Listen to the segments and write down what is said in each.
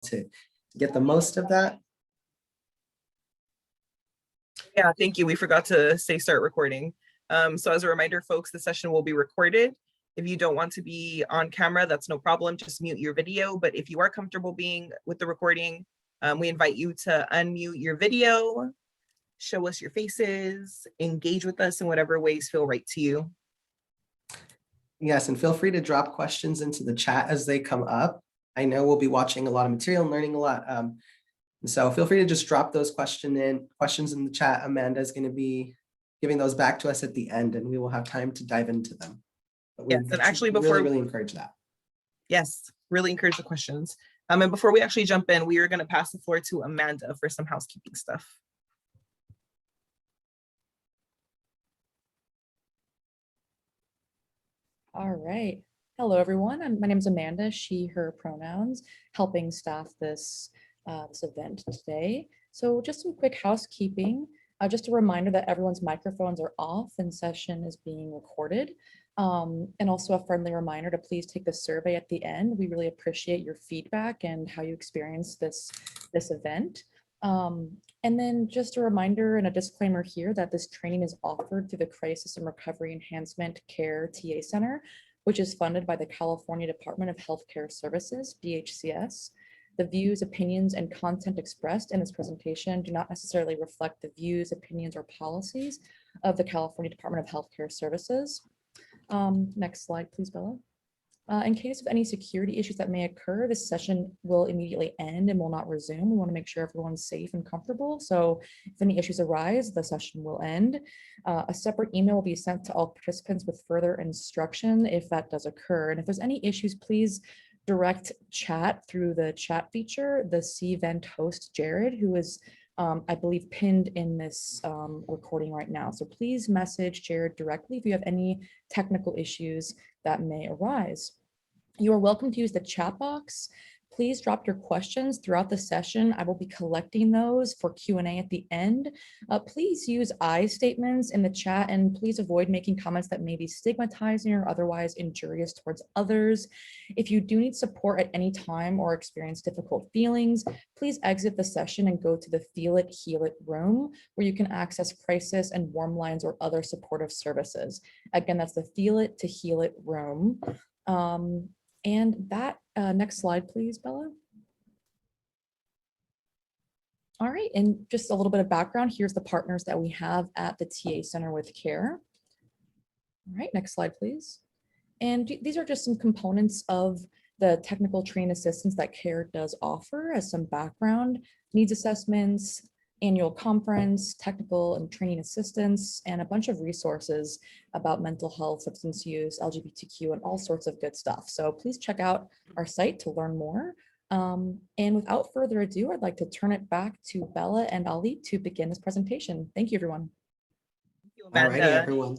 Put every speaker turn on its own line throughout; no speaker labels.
to get the most of that.
Yeah, thank you. We forgot to say start recording. So as a reminder, folks, the session will be recorded. If you don't want to be on camera, that's no problem. Just mute your video. But if you are comfortable being with the recording, we invite you to unmute your video, show us your faces, engage with us in whatever ways feel right to you.
Yes, and feel free to drop questions into the chat as they come up. I know we'll be watching a lot of material and learning a lot. So feel free to just drop those questions in the chat. Amanda is going to be giving those back to us at the end, and we will have time to dive into them. But we
Yes, and actually before
really encourage that.
Yes, really encourage the questions. And before we actually jump in, we are going to pass the floor to Amanda for some housekeeping stuff.
All right. Hello, everyone. My name is Amanda, she, her pronouns, helping staff this event today. So just some quick housekeeping. Just a reminder that everyone's microphones are off and session is being recorded. And also a friendly reminder to please take the survey at the end. We really appreciate your feedback and how you experience this event. And then just a reminder and a disclaimer here that this training is offered through the Crisis and Recovery Enhancement Care TA Center, which is funded by the California Department of Healthcare Services, DHCS. The views, opinions, and content expressed in this presentation do not necessarily reflect the views, opinions, or policies of the California Department of Healthcare Services. Next slide, please, Bella. In case of any security issues that may occur, this session will immediately end and will not resume. We want to make sure everyone's safe and comfortable. So if any issues arise, the session will end. A separate email will be sent to all participants with further instruction if that does occur. And if there's any issues, please direct chat through the chat feature. The C-Vent host, Jared, who is, I believe, pinned in this recording right now. So please message Jared directly if you have any technical issues that may arise. You are welcome to use the chat box. Please drop your questions throughout the session. I will be collecting those for Q&A at the end. Please use I statements in the chat and please avoid making comments that may be stigmatizing or otherwise injurious towards others. If you do need support at any time or experience difficult feelings, please exit the session and go to the Feel It, Heal It room where you can access crisis and warm lines or other supportive services. Again, that's the Feel It to Heal It room. And that, next slide, please, Bella. All right, and just a little bit of background. Here's the partners that we have at the TA Center with CARE. All right, next slide, please. And these are just some components of the technical training assistance that CARE does offer as some background: needs assessments, annual conference, technical and training assistance, and a bunch of resources about mental health, substance use, LGBTQ, and all sorts of good stuff. So please check out our site to learn more. And without further ado, I'd like to turn it back to Bella and Ali to begin this presentation. Thank you, everyone.
Thank you, Amanda.
Alrighty, everyone.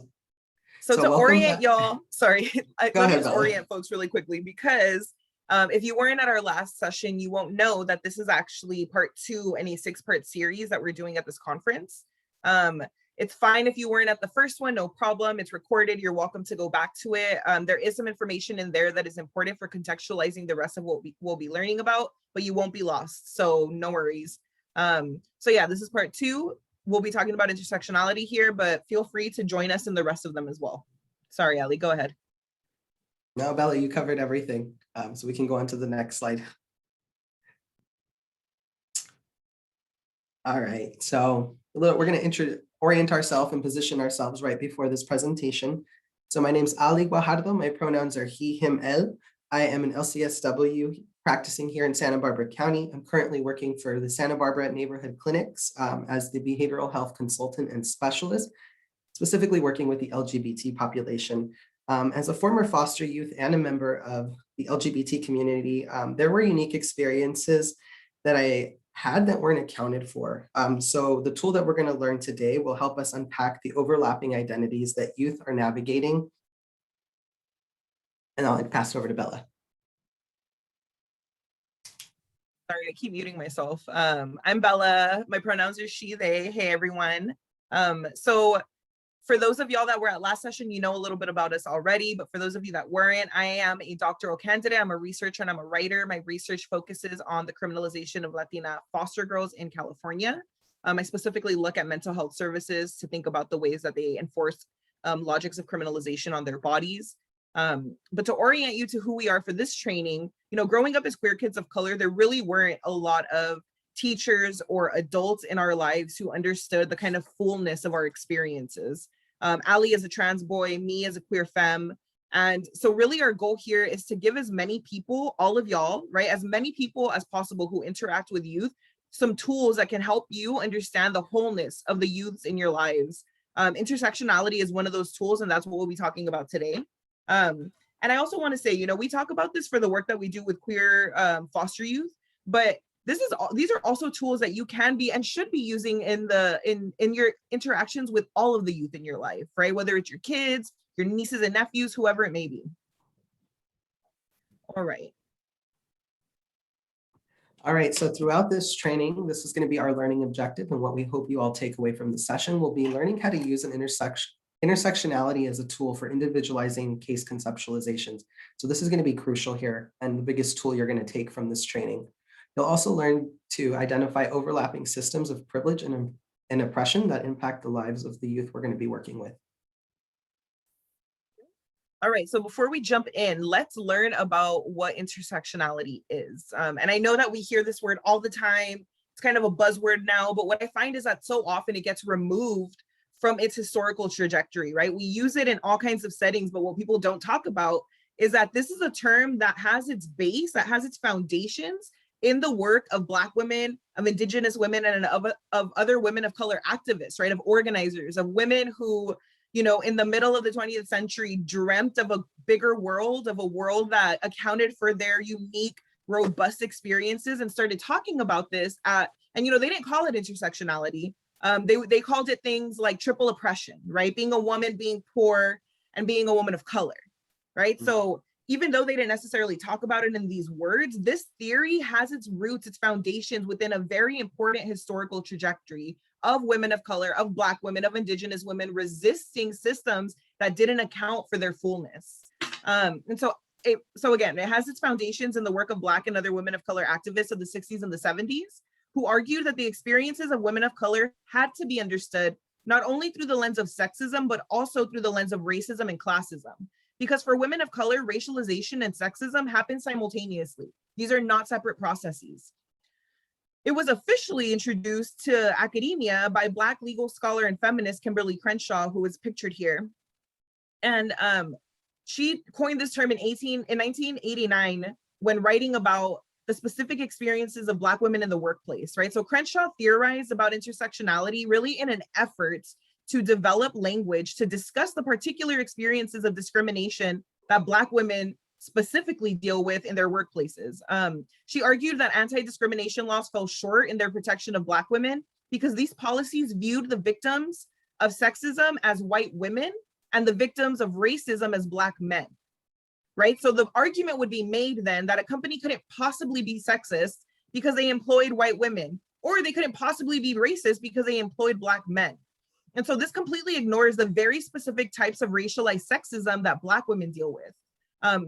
So to orient y'all, sorry, let me just orient folks really quickly, because if you weren't at our last session, you won't know that this is actually part 2 in a 6-part series that we're doing at this conference. It's fine if you weren't at the first one, no problem. It's recorded. You're welcome to go back to it. There is some information in there that is important for contextualizing the rest of what we'll be learning about, but you won't be lost. So no worries. So yeah, this is part 2. We'll be talking about intersectionality here, but feel free to join us in the rest of them as well. Sorry, Ali, go ahead.
No, Bella, you covered everything. So we can go on to the next slide. All right, so we're going to orient ourselves and position ourselves right before this presentation. So my name is Ali Guajardo. My pronouns are he, him, él. I am an LCSW practicing here in Santa Barbara County. I'm currently working for the Santa Barbara Neighborhood Clinics as the behavioral health consultant and specialist, specifically working with the LGBT population. As a former foster youth and a member of the LGBT community, there were unique experiences that I had that weren't accounted for. So the tool that we're going to learn today will help us unpack the overlapping identities that youth are navigating. And I'll pass it over to Bella.
Sorry, I keep muting myself. I'm Bella. My pronouns are she, they. Hey, everyone. So For those of y'all that were at last session, you know a little bit about us already, but for those of you that weren't, I am a doctoral candidate. I'm a researcher and I'm a writer. My research focuses on the criminalization of Latina foster girls in California. I specifically look at mental health services to think about the ways that they enforce logics of criminalization on their bodies. But to orient you to who we are for this training, you know, growing up as queer kids of color, there really weren't a lot of teachers or adults in our lives who understood the kind of fullness of our experiences. Ali is a trans boy, me as a queer femme. And so really our goal here is to give as many people, all of y'all, right, as many people as possible who interact with youth, some tools that can help you understand the wholeness of the youths in your lives. Intersectionality is one of those tools, and that's what we'll be talking about today. And I also want to say, you know, we talk about this for the work that we do with queer foster youth, but these are also tools that you can be and should be using in your interactions with all of the youth in your life, right? Whether it's your kids, your nieces and nephews, whoever it may be. All right.
All right, so throughout this training, this is going to be our learning objective, and what we hope you all take away from the session will be learning how to use an intersectionality as a tool for individualizing case conceptualizations. So this is going to be crucial here and the biggest tool you're going to take from this training. You'll also learn to identify overlapping systems of privilege and oppression that impact the lives of the youth we're going to be working with.
All right, so before we jump in, let's learn about what intersectionality is. And I know that we hear this word all the time. It's kind of a buzzword now, but what I find is that so often it gets removed from its historical trajectory, right? We use it in all kinds of settings, but what people don't talk about is that this is a term that has its base, that has its foundations in the work of Black women, of Indigenous women, and of other women of color activists, right? Of organizers, of women who, you know, in the middle of the 20th century dreamt of a bigger world, of a world that accounted for their unique, robust experiences, and started talking about this and you know, they didn't call it intersectionality. They called it things like triple oppression, right? Being a woman, being poor, and being a woman of color, right? Mm-hmm. So even though they didn't necessarily talk about it in these words, this theory has its roots, its foundations within a very important historical trajectory of women of color, of Black women, of Indigenous women resisting systems that didn't account for their fullness. And so again, it has its foundations in the work of Black and other women of color activists of the 60s and the 70s, who argued that the experiences of women of color had to be understood not only through the lens of sexism, but also through the lens of racism and classism. Because for women of color, racialization and sexism happen simultaneously. These are not separate processes. It was officially introduced to academia by Black legal scholar and feminist Kimberle Crenshaw, who is pictured here. And she coined this term in 1989 when writing about the specific experiences of Black women in the workplace, right? So Crenshaw theorized about intersectionality really in an effort to develop language to discuss the particular experiences of discrimination that Black women specifically deal with in their workplaces. She argued that anti-discrimination laws fell short in their protection of Black women because these policies viewed the victims of sexism as white women and the victims of racism as Black men, right? So the argument would be made then that a company couldn't possibly be sexist because they employed white women, or they couldn't possibly be racist because they employed Black men. And so this completely ignores the very specific types of racialized sexism that Black women deal with.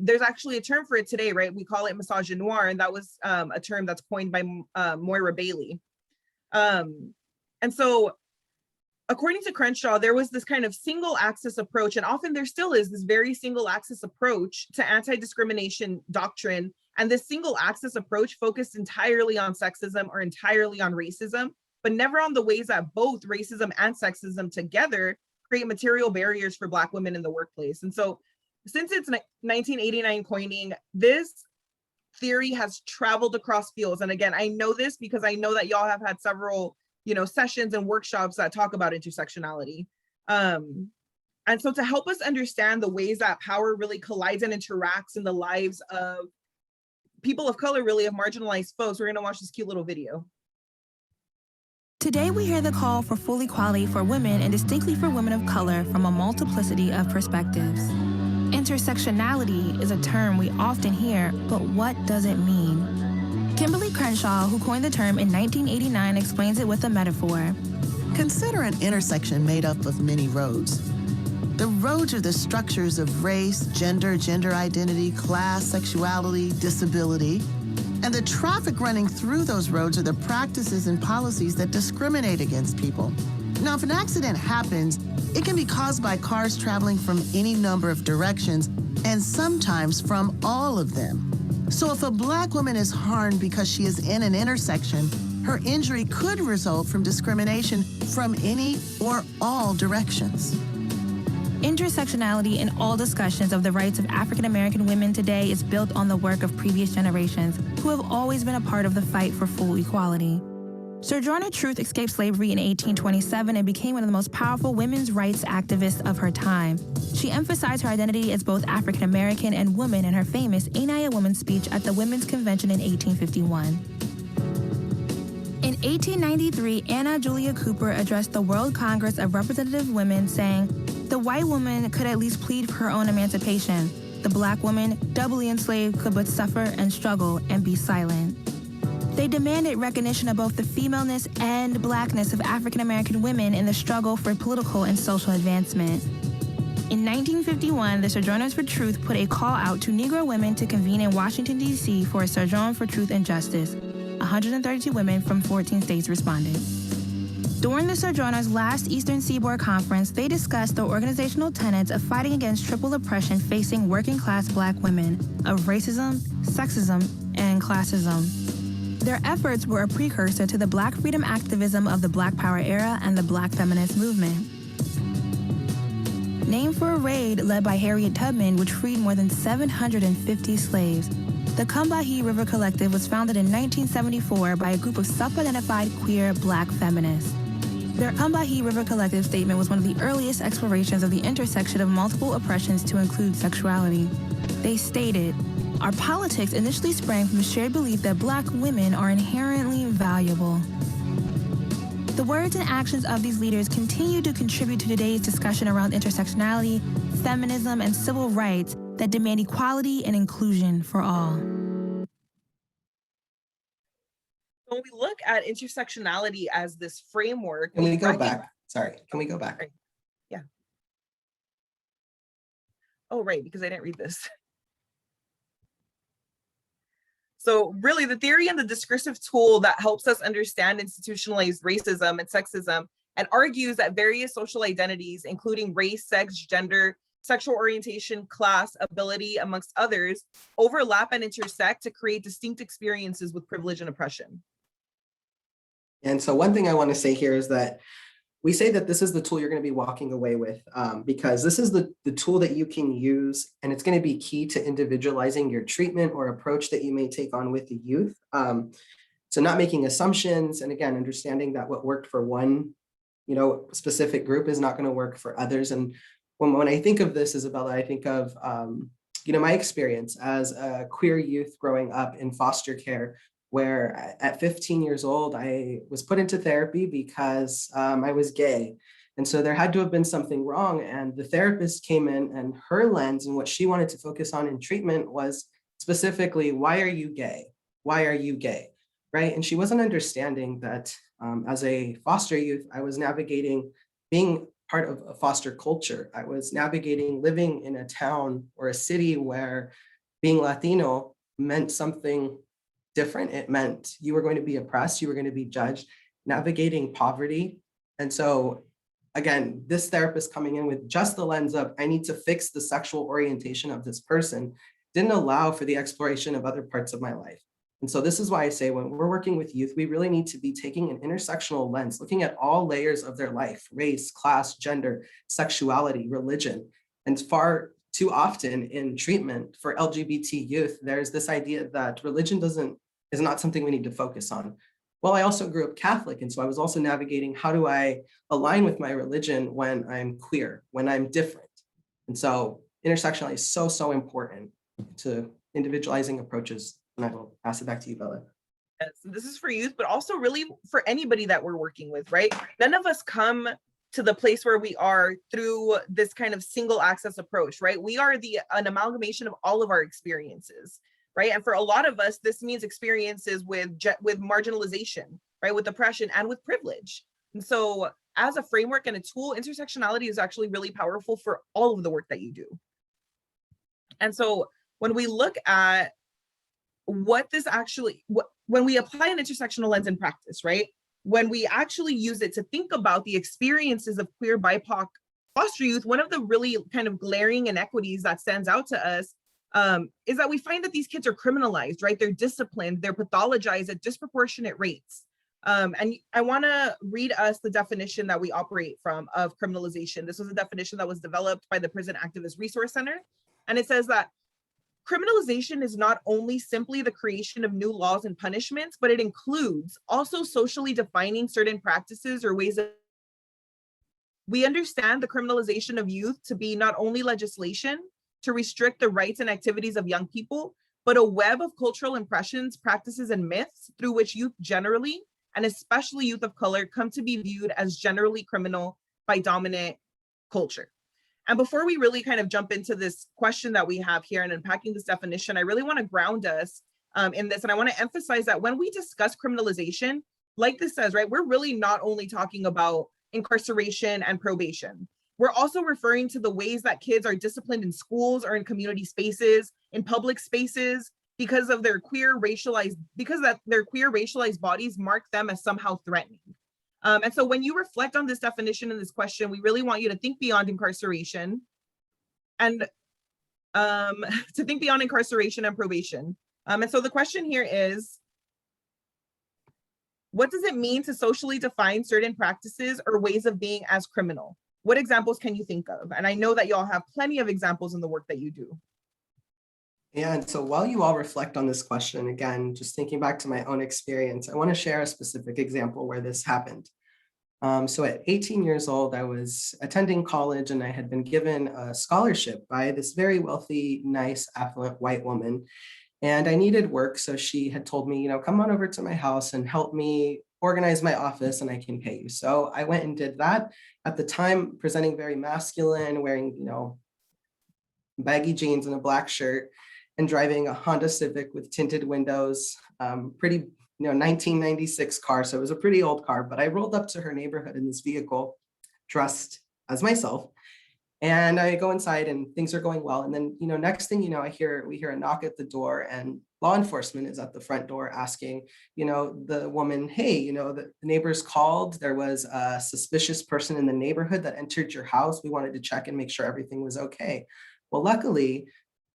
There's actually a term for it today, right? We call it misogynoir, and that was a term that's coined by Moira Bailey. And so according to Crenshaw, there was this kind of single axis approach, and often there still is this very single axis approach to anti-discrimination doctrine. And this single axis approach focused entirely on sexism or entirely on racism, but never on the ways that both racism and sexism together create material barriers for Black women in the workplace. And so since its 1989 coining, this theory has traveled across fields. And again, I know this because I know that y'all have had several, you know, sessions and workshops that talk about intersectionality. And so to help us understand the ways that power really collides and interacts in the lives of people of color, really of marginalized folks, we're gonna watch this cute little video.
Today we hear the call for full equality for women and distinctly for women of color from a multiplicity of perspectives. Intersectionality is a term we often hear, but what does it mean? Kimberle Crenshaw, who coined the term in 1989, explains it with a metaphor.
Consider an intersection made up of many roads. The roads are the structures of race, gender, gender identity, class, sexuality, disability, and the traffic running through those roads are the practices and policies that discriminate against people. Now, if an accident happens, it can be caused by cars traveling from any number of directions, and sometimes from all of them. So if a Black woman is harmed because she is in an intersection, her injury could result from discrimination from any or all directions.
Intersectionality in all discussions of the rights of African American women today is built on the work of previous generations who have always been a part of the fight for full equality. Sojourner Truth escaped slavery in 1827 and became one of the most powerful women's rights activists of her time. She emphasized her identity as both African American and woman in her famous Ain't I a Woman speech at the Women's Convention in 1851. In 1893, Anna Julia Cooper addressed the World Congress of Representative Women, saying, "The white woman could at least plead for her own emancipation. The Black woman, doubly enslaved, could but suffer and struggle and be silent." They demanded recognition of both the femaleness and Blackness of African American women in the struggle for political and social advancement. In 1951, the Sojourners for Truth put a call out to Negro women to convene in Washington, D.C. for a Sojourn for Truth and Justice. 132 women from 14 states responded. During the Sojourners' last Eastern Seaboard Conference, they discussed the organizational tenets of fighting against triple oppression facing working-class Black women of racism, sexism, and classism. Their efforts were a precursor to the Black freedom activism of the Black Power era and the Black feminist movement. Named for a raid led by Harriet Tubman, which freed more than 750 slaves, the Combahee River Collective was founded in 1974 by a group of self-identified queer Black feminists. Their Combahee River Collective statement was one of the earliest explorations of the intersection of multiple oppressions to include sexuality. They stated, "Our politics initially sprang from the shared belief that Black women are inherently valuable." The words and actions of these leaders continue to contribute to today's discussion around intersectionality, feminism, and civil rights that demand equality and inclusion for all.
When we look at intersectionality as this framework,
Can we go back? Sorry, can we go back?
Yeah. Oh, right, because I didn't read this. So really, the theory and the discursive tool that helps us understand institutionalized racism and sexism and argues that various social identities, including race, sex, gender, sexual orientation, class, ability, amongst others, overlap and intersect to create distinct experiences with privilege and oppression.
And so one thing I want to say here is that we say that this is the tool you're going to be walking away with because this is the tool that you can use, and it's going to be key to individualizing your treatment or approach that you may take on with the youth. So not making assumptions, and again, understanding that what worked for one, specific group is not going to work for others. And when I think of this, Isabella, I think of my experience as a queer youth growing up in foster care, where at 15 years old, I was put into therapy because I was gay. And so there had to have been something wrong. And the therapist came in, and her lens and what she wanted to focus on in treatment was specifically, why are you gay? Why are you gay? Right? And she wasn't understanding that as a foster youth, I was navigating being part of a foster culture. I was navigating living in a town or a city where being Latino meant something different. It meant you were going to be oppressed, you were going to be judged, navigating poverty. And so again, this therapist coming in with just the lens of, I need to fix the sexual orientation of this person, didn't allow for the exploration of other parts of my life. And so this is why I say when we're working with youth, we really need to be taking an intersectional lens, looking at all layers of their life, race, class, gender, sexuality, religion. And far too often in treatment for LGBT youth, there's this idea that religion is not something we need to focus on. Well, I also grew up Catholic, and so I was also navigating, how do I align with my religion when I'm queer, when I'm different? And so intersectionality is so, so important to individualizing approaches. And I will pass it back to you, Bella.
Yes, this is for youth, but also really for anybody that we're working with, right? None of us come to the place where we are through this kind of single access approach, right? We are an amalgamation of all of our experiences, right? And for a lot of us, this means experiences with marginalization, right? With oppression and with privilege. And so as a framework and a tool, intersectionality is actually really powerful for all of the work that you do. And so when we look at what this actually, when we apply an intersectional lens in practice, right? When we actually use it to think about the experiences of queer BIPOC foster youth, one of the really kind of glaring inequities that stands out to us is that we find that these kids are criminalized, right? They're disciplined, they're pathologized at disproportionate rates. And I want to read us the definition that we operate from of criminalization. This was a definition that was developed by the Prison Activist Resource Center. And it says that criminalization is not only simply the creation of new laws and punishments, but it includes also socially defining certain practices or ways of. We understand the criminalization of youth to be not only legislation to restrict the rights and activities of young people, but a web of cultural impressions, practices, and myths through which youth generally, and especially youth of color, come to be viewed as generally criminal by dominant culture. And before we really kind of jump into this question that we have here and unpacking this definition, I really want to ground us in this. And I want to emphasize that when we discuss criminalization, like this says, right, we're really not only talking about incarceration and probation. We're also referring to the ways that kids are disciplined in schools or in community spaces, in public spaces, because of their queer racialized bodies mark them as somehow threatening. And so when you reflect on this definition and this question, we really want you to think beyond incarceration and probation. And so the question here is, what does it mean to socially define certain practices or ways of being as criminal? What examples can you think of? And I know that y'all have plenty of examples in the work that you do.
Yeah, and so while you all reflect on this question, again, just thinking back to my own experience, I want to share a specific example where this happened. So at 18 years old, I was attending college and I had been given a scholarship by this very wealthy, nice, affluent white woman. And I needed work. So she had told me, come on over to my house and help me organize my office and I can pay you. So I went and did that. At the time, presenting very masculine, wearing, baggy jeans and a black shirt and driving a Honda Civic with tinted windows, pretty, 1996 car. So it was a pretty old car, but I rolled up to her neighborhood in this vehicle dressed as myself. And I go inside and things are going well. And then, next thing we hear a knock at the door and law enforcement is at the front door asking, the woman, hey, the neighbors called. There was a suspicious person in the neighborhood that entered your house. We wanted to check and make sure everything was okay. Well, luckily,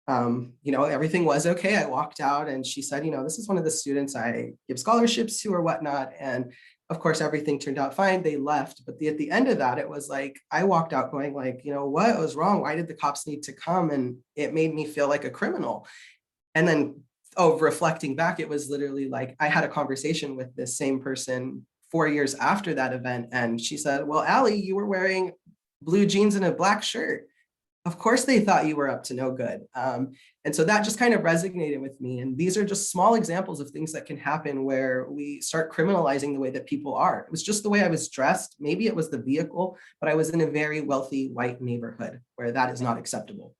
everything was okay. I walked out and she said, this is one of the students I give scholarships to or whatnot. And of course, everything turned out fine. They left. But at the end of that, it was like, I walked out going like, what was wrong? Why did the cops need to come? And it made me feel like a criminal. And then, reflecting back, it was literally like, I had a conversation with this same person 4 years after that event. And she said, well, Allie, you were wearing blue jeans and a black shirt. Of course, they thought you were up to no good. And so that just kind of resonated with me. And these are just small examples of things that can happen where we start criminalizing the way that people are. It was just the way I was dressed. Maybe it was the vehicle, but I was in a very wealthy white neighborhood where that is not acceptable.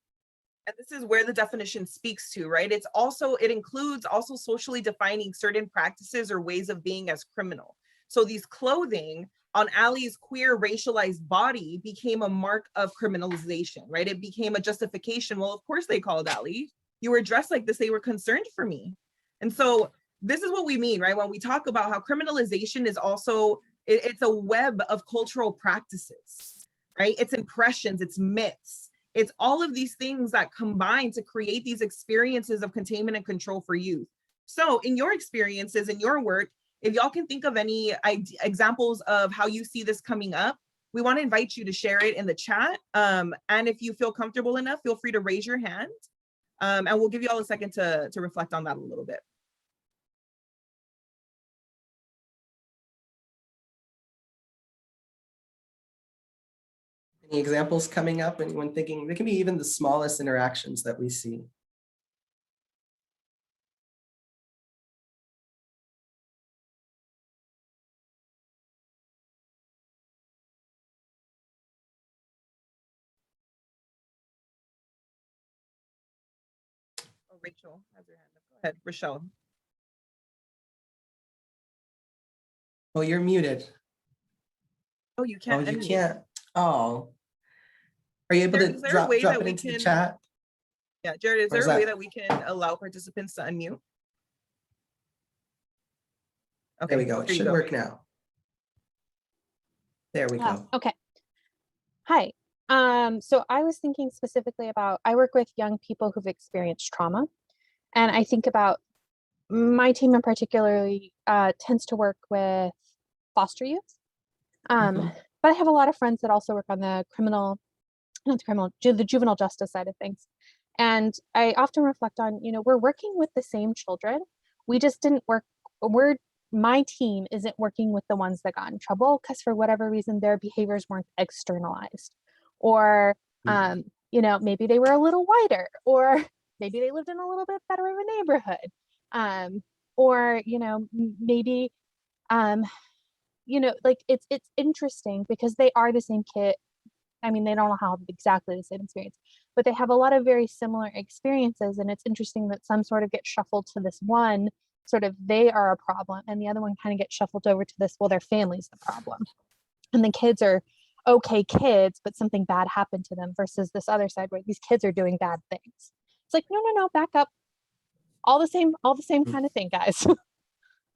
And this is where the definition speaks to, right? It includes also socially defining certain practices or ways of being as criminal. So these clothing on Allie's queer racialized body became a mark of criminalization, right? It became a justification. Well, of course they called Allie. You were dressed like this. They were concerned for me. And so this is what we mean, right? When we talk about how criminalization is also, it's a web of cultural practices, right? It's impressions, it's myths. It's all of these things that combine to create these experiences of containment and control for youth. So in your experiences, in your work, if y'all can think of any examples of how you see this coming up, we want to invite you to share it in the chat. And if you feel comfortable enough, feel free to raise your hand. And we'll give you all a second to reflect on that a little bit.
Any examples coming up? Anyone thinking? They can be even the smallest interactions that we see.
Oh, Rachel has her hand up. Go ahead, Rochelle.
Oh, you're muted.
Oh, you
Oh,
can't
you
unmute.
can't. Oh. Are you able
Jared,
to
is there a
drop
way that
it
we
into the
can,
chat?
yeah, Jared, is
Or is
there a way
that,
that we can allow participants to unmute? Okay,
there we go. It
here you
should
go.
work now. There we go.
Okay. Hi. So I was thinking specifically about, I work with young people who've experienced trauma. And I think about my team in particularly tends to work with foster youth.
Mhm.
But I have a lot of friends that also work on the the juvenile justice side of things. And I often reflect on, we're working with the same children. We just didn't work, my team isn't working with the ones that got in trouble because for whatever reason, their behaviors weren't externalized. Or, maybe they were a little whiter, or maybe they lived in a little bit better of a neighborhood. Or, maybe, like it's interesting because they are the same kid. I mean, they don't have exactly the same experience, but they have a lot of very similar experiences. And it's interesting that some sort of get shuffled to this one, sort of they are a problem, and the other one kind of gets shuffled over to this, well, their family's the problem. And the kids are okay kids, but something bad happened to them, versus this other side where these kids are doing bad things. It's like, no, back up. All the same kind of thing, guys.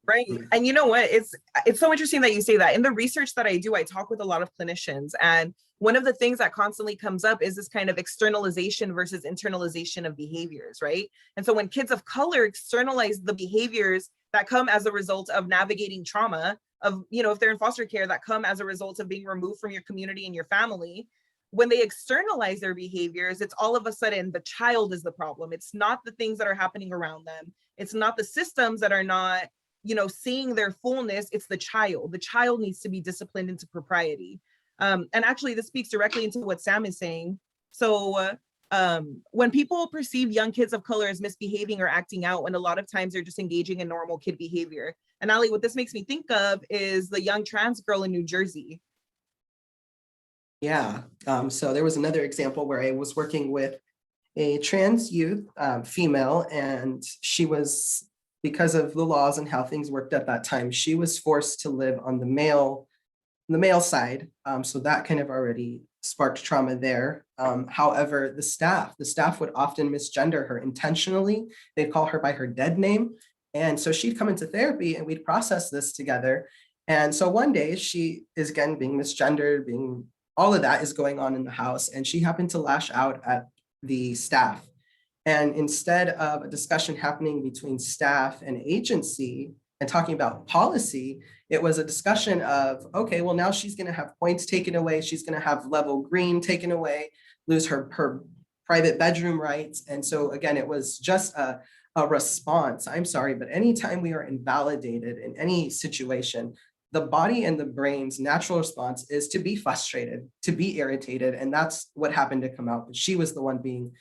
Right. And you know what? It's so interesting that you say that. In the research that I do, I talk with a lot of clinicians. And one of the things that constantly comes up is this kind of externalization versus internalization of behaviors, right? And so when kids of color externalize the behaviors that come as a result of navigating trauma, of, if they're in foster care, that come as a result of being removed from your community and your family, when they externalize their behaviors, it's all of a sudden the child is the problem. It's not the things that are happening around them. It's not the systems that are not seeing their fullness. It's the child. The child needs to be disciplined into propriety. And actually, this speaks directly into what Sam is saying. So when people perceive young kids of color as misbehaving or acting out, and a lot of times they're just engaging in normal kid behavior. And Ali, what this makes me think of is the young trans girl in New Jersey.
Yeah. So there was another example where I was working with a trans youth, female, and she was, because of the laws and how things worked at that time, she was forced to live on the male side. So that kind of already sparked trauma there. However, the staff would often misgender her intentionally. They'd call her by her dead name. And so she'd come into therapy and we'd process this together. And so one day she is again being misgendered, all of that is going on in the house. And she happened to lash out at the staff. And instead of a discussion happening between staff and agency and talking about policy, it was a discussion of, okay, well, now she's going to have points taken away. She's going to have level green taken away, lose her private bedroom rights. And so again, it was just a response. I'm sorry, but anytime we are invalidated in any situation, the body and the brain's natural response is to be frustrated, to be irritated. And that's what happened to come out. But she was the one being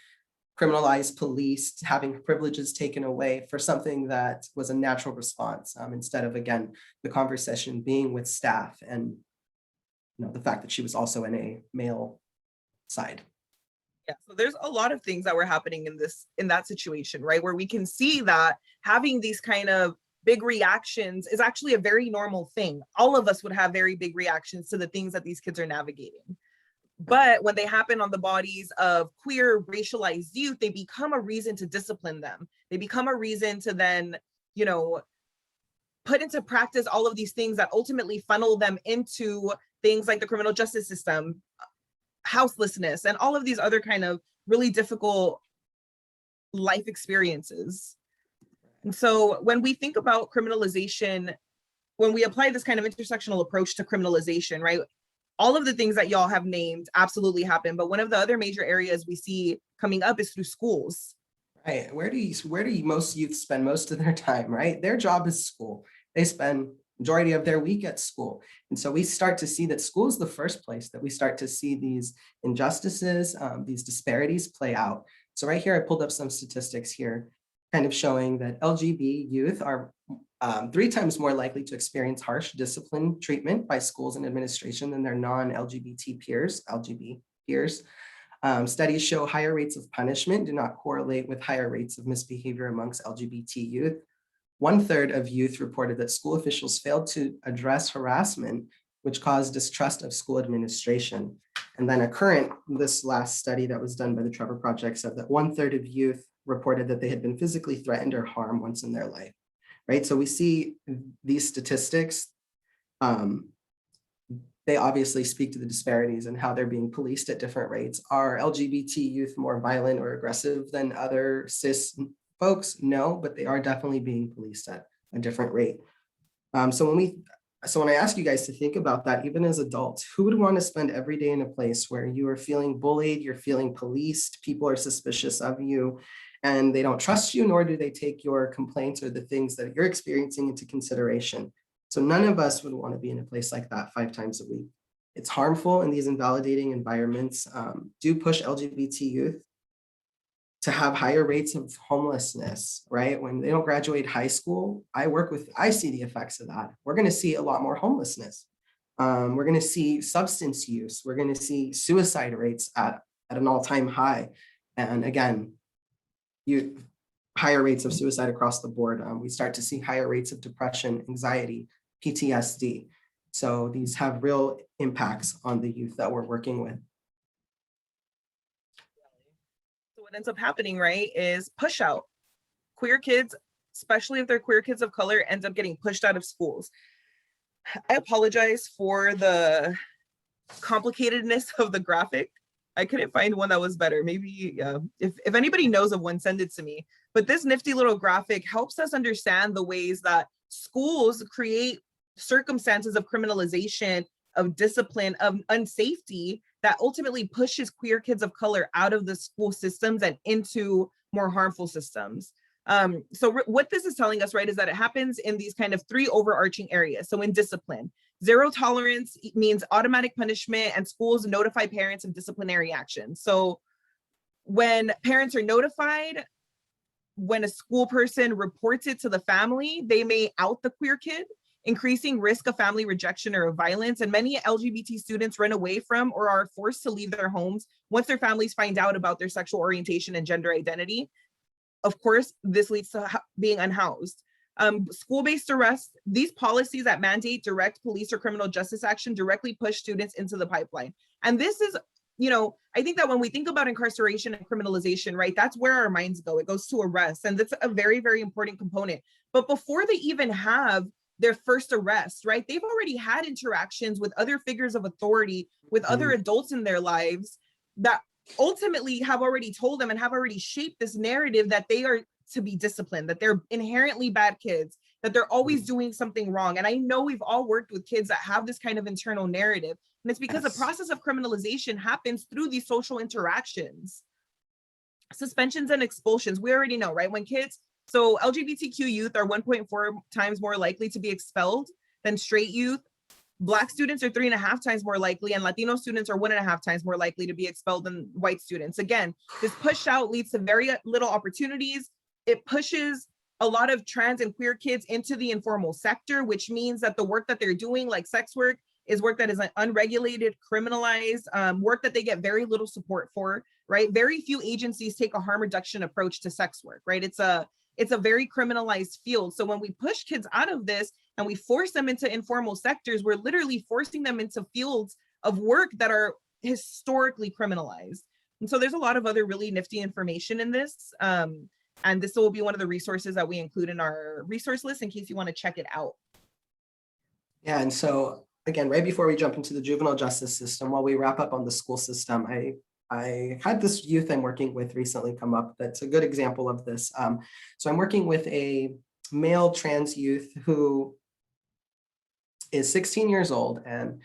criminalized, policed, having privileges taken away for something that was a natural response, instead of, again, the conversation being with staff and the fact that she was also in a male side.
Yeah, so there's a lot of things that were happening in that situation, right? Where we can see that having these kind of big reactions is actually a very normal thing. All of us would have very big reactions to the things that these kids are navigating. But when they happen on the bodies of queer, racialized youth, they become a reason to discipline them. They become a reason to then, put into practice all of these things that ultimately funnel them into things like the criminal justice system, houselessness, and all of these other kind of really difficult life experiences. And so when we think about criminalization, when we apply this kind of intersectional approach to criminalization, right? All of the things that y'all have named absolutely happen, but one of the other major areas we see coming up is through schools.
Right. Where do most youth spend most of their time, right? Their job is school. They spend majority of their week at school. And so we start to see that school is the first place that we start to see these injustices, these disparities play out. So right here, I pulled up some statistics here, kind of showing that LGBT youth are 3 times more likely to experience harsh discipline treatment by schools and administration than their non-LGBT peers, LGB peers. Studies show higher rates of punishment do not correlate with higher rates of misbehavior amongst LGBT youth. 1/3 of youth reported that school officials failed to address harassment which caused distrust of school administration. And then this last study that was done by the Trevor Project said that 1/3 of youth reported that they had been physically threatened or harmed once in their life, right? So we see these statistics, they obviously speak to the disparities and how they're being policed at different rates. Are LGBT youth more violent or aggressive than other cis folks? No, but they are definitely being policed at a different rate. So when I ask you guys to think about that, even as adults, who would want to spend every day in a place where you are feeling bullied, you're feeling policed, people are suspicious of you, and they don't trust you, nor do they take your complaints or the things that you're experiencing into consideration? So none of us would want to be in a place like that 5 times a week. It's harmful, and these invalidating environments do push LGBT youth to have higher rates of homelessness, right? When they don't graduate high school, I see the effects of that. We're going to see a lot more homelessness. We're going to see substance use. We're going to see suicide rates at an all-time high. And again, higher rates of suicide across the board. We start to see higher rates of depression, anxiety, PTSD. So these have real impacts on the youth that we're working with.
What ends up happening, right, is push out. Queer kids, especially if they're queer kids of color, ends up getting pushed out of schools. I apologize for the complicatedness of the graphic. I couldn't find one that was better. Maybe if anybody knows of one, send it to me. But this nifty little graphic helps us understand the ways that schools create circumstances of criminalization, of discipline, of unsafety that ultimately pushes queer kids of color out of the school systems and into more harmful systems. So what this is telling us, right, is that it happens in these kind of 3 overarching areas. So in discipline, 0 tolerance means automatic punishment, and schools notify parents of disciplinary action. So when parents are notified, when a school person reports it to the family, they may out the queer kid, increasing risk of family rejection or violence. And many LGBT students run away from or are forced to leave their homes once their families find out about their sexual orientation and gender identity. Of course, this leads to being unhoused. School-based arrests, these policies that mandate direct police or criminal justice action directly push students into the pipeline. And this is, I think that when we think about incarceration and criminalization, right, that's where our minds go. It goes to arrest, and that's a very, very important component. But before they even have their first arrest, right, they've already had interactions with other figures of authority, with other adults in their lives that ultimately have already told them and have already shaped this narrative that they are to be disciplined, that they're inherently bad kids, that they're always doing something wrong. And I know we've all worked with kids that have this kind of internal narrative. And it's because the process of criminalization happens through these social interactions. Suspensions and expulsions, we already know, right? When kids, so LGBTQ youth are 1.4 times more likely to be expelled than straight youth. Black students are 3.5 times more likely, and Latino students are 1.5 times more likely to be expelled than white students. Again, this push out leads to very little opportunities. It pushes a lot of trans and queer kids into the informal sector, which means that the work that they're doing, like sex work, is work that is unregulated, criminalized, work that they get very little support for, right? Very few agencies take a harm reduction approach to sex work, right? It's a very criminalized field. So when we push kids out of this and we force them into informal sectors, we're literally forcing them into fields of work that are historically criminalized. And so there's a lot of other really nifty information in this. And this will be one of the resources that we include in our resource list in case you want to check it out.
Yeah, and so again, right before we jump into the juvenile justice system, while we wrap up on the school system, I had this youth I'm working with recently come up that's a good example of this. So I'm working with a male trans youth who is 16 years old. And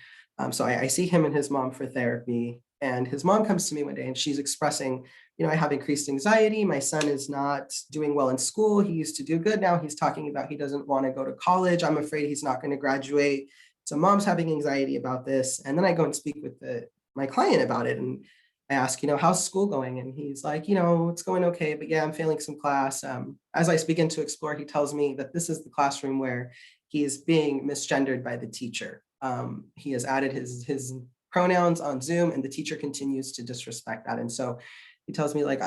so I see him and his mom for therapy. And his mom comes to me one day and she's expressing, I have increased anxiety. My son is not doing well in school. He used to do good. Now he's talking about he doesn't want to go to college. I'm afraid he's not going to graduate. So mom's having anxiety about this. And then I go and speak with my client about it. And I ask, how's school going? And he's like, it's going okay, but yeah, I'm failing some class. As I begin to explore, he tells me that this is the classroom where he is being misgendered by the teacher. He has added his pronouns on Zoom and the teacher continues to disrespect that. And so he tells me like,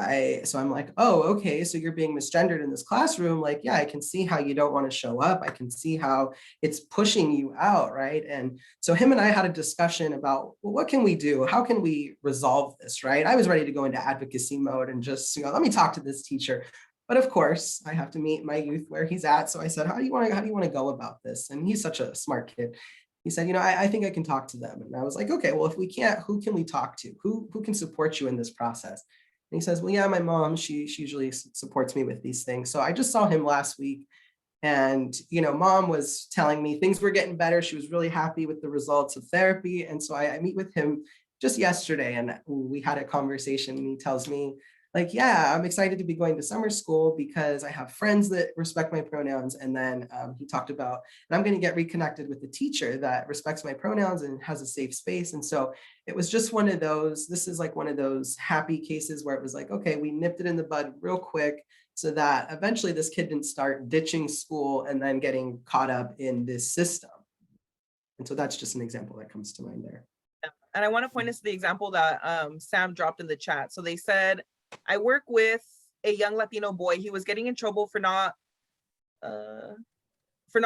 so I'm like, oh, okay, so you're being misgendered in this classroom. Like, yeah, I can see how you don't want to show up. I can see how it's pushing you out, right? And so him and I had a discussion about, well, what can we do? How can we resolve this, right? I was ready to go into advocacy mode and just, let me talk to this teacher. But of course, I have to meet my youth where he's at. So I said, how do you want to go about this? And he's such a smart kid. He said, I think I can talk to them. And I was like, okay, well, if we can't, who can we talk to? Who can support you in this process? And he says, well, yeah, my mom, she usually supports me with these things. So I just saw him last week. And, mom was telling me things were getting better. She was really happy with the results of therapy. And so I meet with him just yesterday and we had a conversation and he tells me, like, yeah, I'm excited to be going to summer school because I have friends that respect my pronouns. And then he talked about, and I'm going to get reconnected with the teacher that respects my pronouns and has a safe space. And so it was just one of those, this is like one of those happy cases where it was like, okay, we nipped it in the bud real quick so that eventually this kid didn't start ditching school and then getting caught up in this system. And so that's just an example that comes to mind there.
And I want to point us to the example that Sam dropped in the chat. So they said, I work with a young Latino boy. He was getting in trouble for not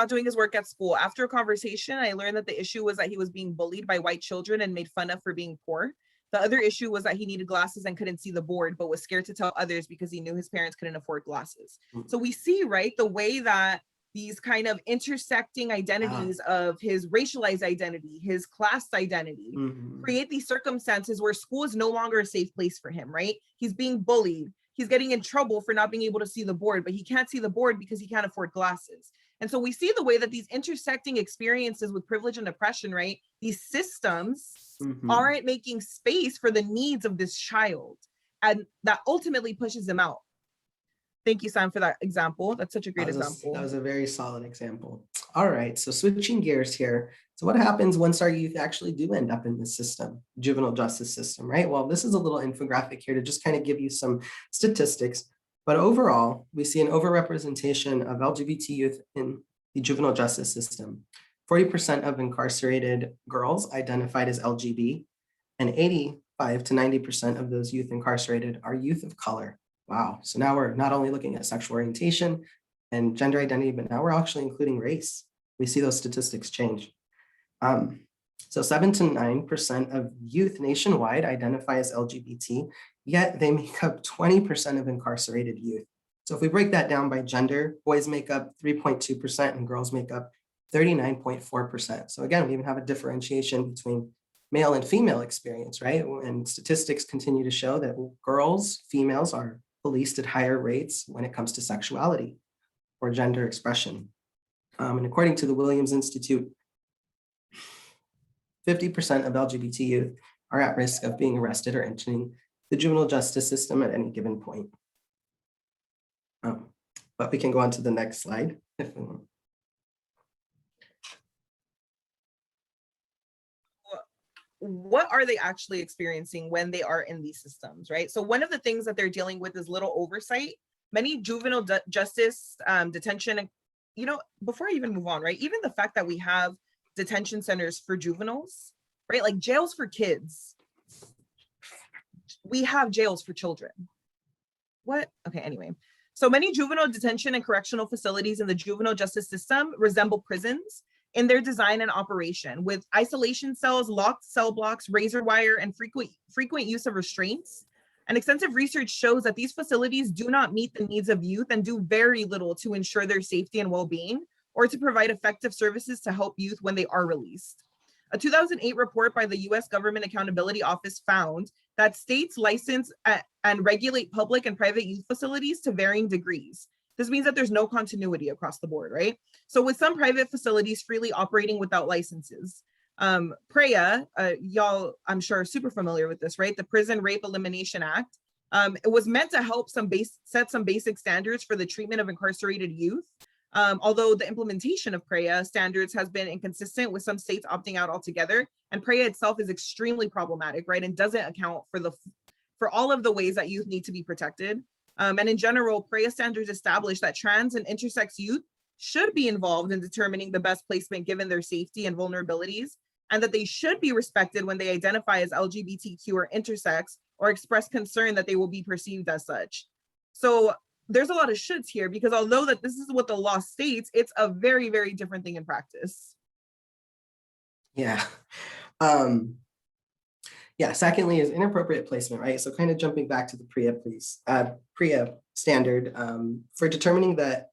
doing his work at school. After a conversation, I learned that the issue was that he was being bullied by white children and made fun of for being poor. The other issue was that he needed glasses and couldn't see the board, but was scared to tell others because he knew his parents couldn't afford glasses. So we see, right, the way that these kind of intersecting identities of his racialized identity, his class identity, create these circumstances where school is no longer a safe place for him, right? He's being bullied. He's getting in trouble for not being able to see the board, but he can't see the board because he can't afford glasses. And so we see the way that these intersecting experiences with privilege and oppression, right? These systems aren't making space for the needs of this child. And that ultimately pushes him out. Thank you, Sam, for that example. That's such a great example.
That was a very solid example. All right, so switching gears here. So what happens once our youth actually do end up in the system, juvenile justice system, right? Well, this is a little infographic here to just kind of give you some statistics. But overall, we see an overrepresentation of LGBT youth in the juvenile justice system. 40% of incarcerated girls identified as LGB, and 85 to 90% of those youth incarcerated are youth of color. Wow. So now we're not only looking at sexual orientation and gender identity, but now we're actually including race. We see those statistics change. So 7 to 9% of youth nationwide identify as LGBT, yet they make up 20% of incarcerated youth. So if we break that down by gender, boys make up 3.2% and girls make up 39.4%. So again, we even have a differentiation between male and female experience, right? And statistics continue to show that girls, females are policed at higher rates when it comes to sexuality or gender expression. And according to the Williams Institute, 50% of LGBT youth are at risk of being arrested or entering the juvenile justice system at any given point. But we can go on to the next slide if we want.
What are they actually experiencing when they are in these systems, right? So one of the things that they're dealing with is little oversight. Many juvenile justice detention, before I even move on, right? Even the fact that we have detention centers for juveniles, right? Like jails for kids. We have jails for children. What? Okay, anyway. So many juvenile detention and correctional facilities in the juvenile justice system resemble prisons in their design and operation, with isolation cells, locked cell blocks, razor wire, and frequent use of restraints. And extensive research shows that these facilities do not meet the needs of youth and do very little to ensure their safety and well-being, or to provide effective services to help youth when they are released. A 2008 report by the US Government Accountability Office found that states license and regulate public and private youth facilities to varying degrees. This means that there's no continuity across the board, right? So with some private facilities freely operating without licenses. PREA, y'all, I'm sure are super familiar with this, right? The Prison Rape Elimination Act. It was meant to help set some basic standards for the treatment of incarcerated youth. Although the implementation of PREA standards has been inconsistent, with some states opting out altogether. And PREA itself is extremely problematic, right? And doesn't account for all of the ways that youth need to be protected. And in general, PREA standards establish that trans and intersex youth should be involved in determining the best placement given their safety and vulnerabilities, and that they should be respected when they identify as LGBTQ or intersex, or express concern that they will be perceived as such. So there's a lot of shoulds here, because although that this is what the law states, it's a very, very different thing in practice.
Yeah. Yeah, secondly is inappropriate placement, right? So kind of jumping back to the PREA standard for determining that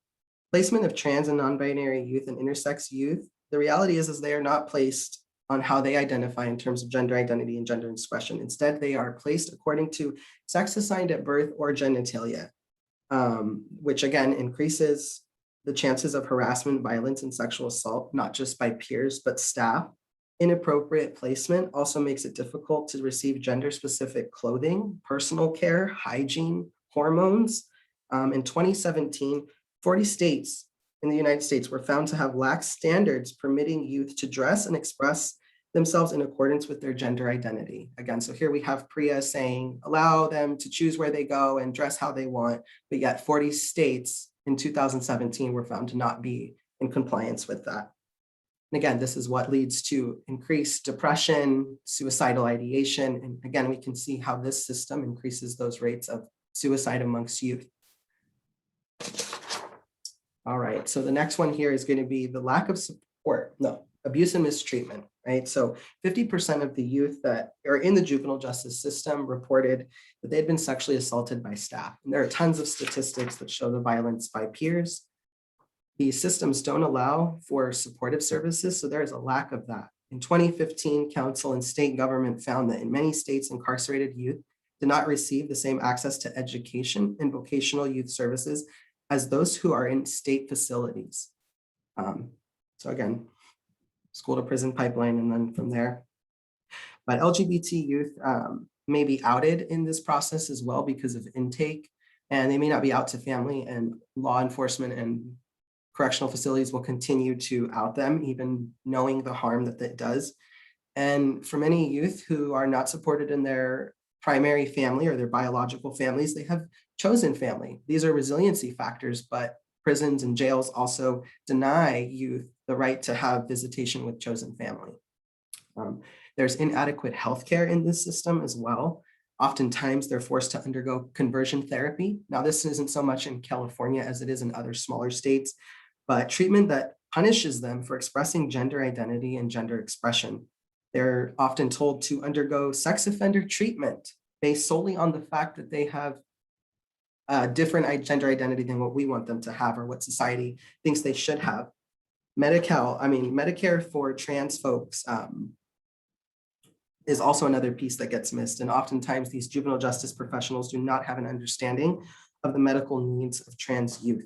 placement of trans and non-binary youth and intersex youth, the reality is they are not placed on how they identify in terms of gender identity and gender expression. Instead, they are placed according to sex assigned at birth or genitalia, which again increases the chances of harassment, violence, and sexual assault, not just by peers, but staff. Inappropriate placement also makes it difficult to receive gender-specific clothing, personal care, hygiene, hormones. In 2017, 40 states in the United States were found to have lax standards permitting youth to dress and express themselves in accordance with their gender identity. Again, so here we have PREA saying, allow them to choose where they go and dress how they want, but yet 40 states in 2017 were found to not be in compliance with that. And again, this is what leads to increased depression, suicidal ideation. And again, we can see how this system increases those rates of suicide amongst youth. All right, so the next one here is going to be the lack of support, abuse and mistreatment, right? So 50% of the youth that are in the juvenile justice system reported that they'd been sexually assaulted by staff. And there are tons of statistics that show the violence by peers. These systems don't allow for supportive services, so there is a lack of that. In 2015, council and state government found that in many states, incarcerated youth did not receive the same access to education and vocational youth services as those who are in state facilities. So again, school to prison pipeline, and then from there. But LGBT youth may be outed in this process as well because of intake, and they may not be out to family, and law enforcement and correctional facilities will continue to out them, even knowing the harm that that does. And for many youth who are not supported in their primary family or their biological families, they have chosen family. These are resiliency factors, but prisons and jails also deny youth the right to have visitation with chosen family. There's inadequate healthcare in this system as well. Oftentimes they're forced to undergo conversion therapy. Now, this isn't so much in California as it is in other smaller states, but treatment that punishes them for expressing gender identity and gender expression. They're often told to undergo sex offender treatment based solely on the fact that they have a different gender identity than what we want them to have or what society thinks they should have. Medicare for trans folks is also another piece that gets missed. And oftentimes these juvenile justice professionals do not have an understanding of the medical needs of trans youth.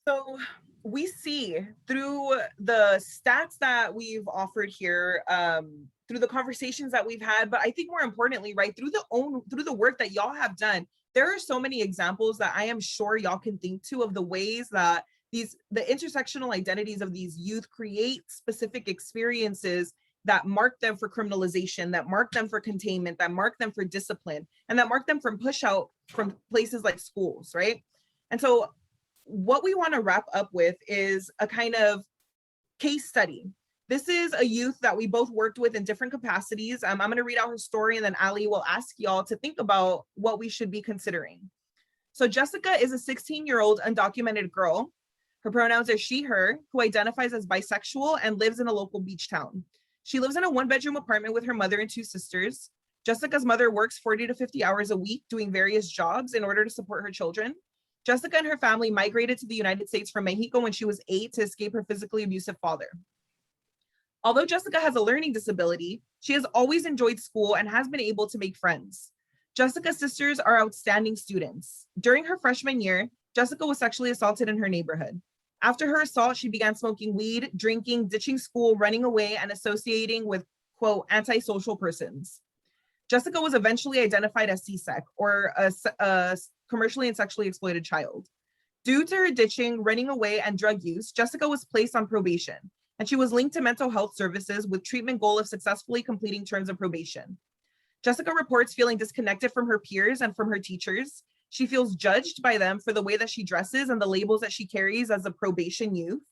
So we see through the stats that we've offered here, through the conversations that we've had, but I think more importantly, right, through the work that y'all have done, there are so many examples that I am sure y'all can think to of the ways that the intersectional identities of these youth create specific experiences that mark them for criminalization, that mark them for containment, that mark them for discipline, and that mark them from push out from places like schools, right? And so what we want to wrap up with is a kind of case study. This is a youth that we both worked with in different capacities. I'm going to read out her story, and then Ali will ask y'all to think about what we should be considering. So Jessica is a 16-year-old undocumented girl. Her pronouns are she, her, who identifies as bisexual and lives in a local beach town. She lives in a one-bedroom apartment with her mother and two sisters. Jessica's mother works 40 to 50 hours a week doing various jobs in order to support her children. Jessica and her family migrated to the United States from Mexico when she was 8 to escape her physically abusive father. Although Jessica has a learning disability, she has always enjoyed school and has been able to make friends. Jessica's sisters are outstanding students. During her freshman year, Jessica was sexually assaulted in her neighborhood. After her assault, she began smoking weed, drinking, ditching school, running away, and associating with, quote, antisocial persons. Jessica was eventually identified as CSEC, or a commercially and sexually exploited child. Due to her ditching, running away, and drug use, Jessica was placed on probation, and she was linked to mental health services with treatment goal of successfully completing terms of probation. Jessica reports feeling disconnected from her peers and from her teachers. She feels judged by them for the way that she dresses and the labels that she carries as a probation youth,